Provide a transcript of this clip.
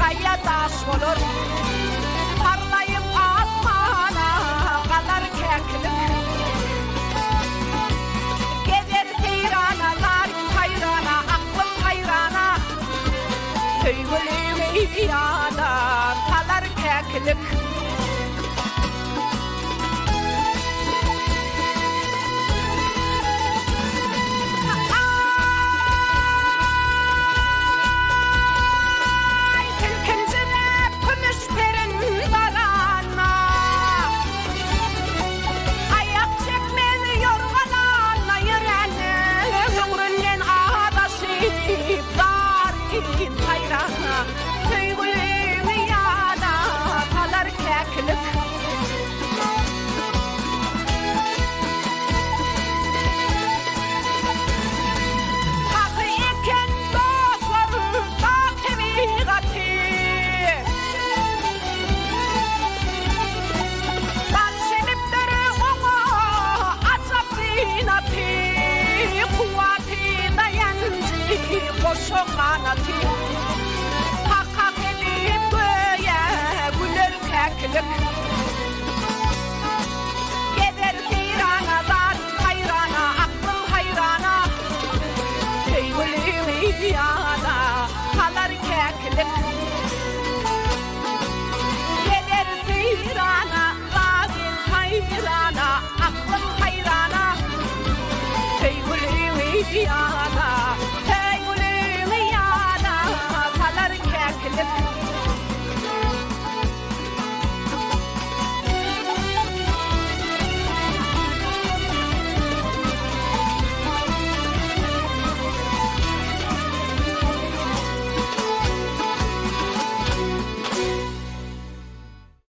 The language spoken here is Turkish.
kaya taş olur. Parlayıp asmana kadar keklik. Gezer seyrana, zalim hayrana, aklım hayrana. Söyleyimi yana kalar keklik. Koşu kanatı hak edip göğe güler keklik. Gider seyrana, zalim hayrana, aklım hayrana. Sevgilim yana kalar keklik. Gider seyrana, zalim hayrana, aklım hayrana. Sevgilim yana